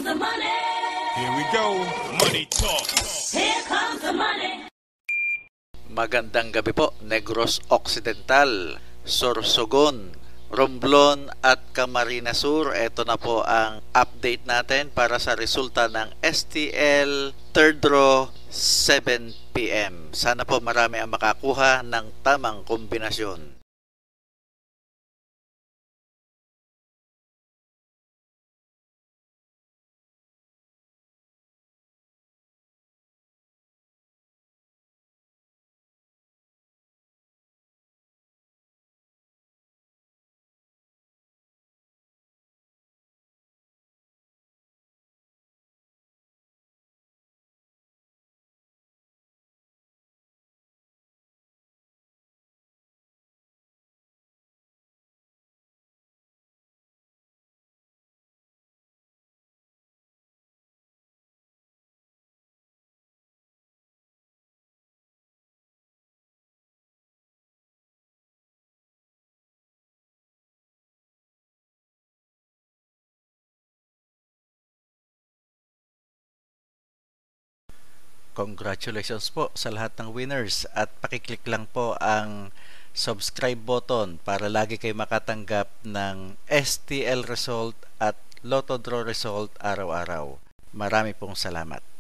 the money. Here we go. Money talk. Here comes the money. Magandang gabi po, Negros Occidental, Sorsogon, Romblon at Camarines Sur. Ito na po ang update natin para sa resulta ng STL third draw 7 PM. Sana po marami ang makakuha ng tamang kombinasyon. Congratulations po sa lahat ng winners at pakiclick lang po ang subscribe button para lagi kayo makatanggap ng STL result at Lotto Draw result araw-araw. Marami pong salamat.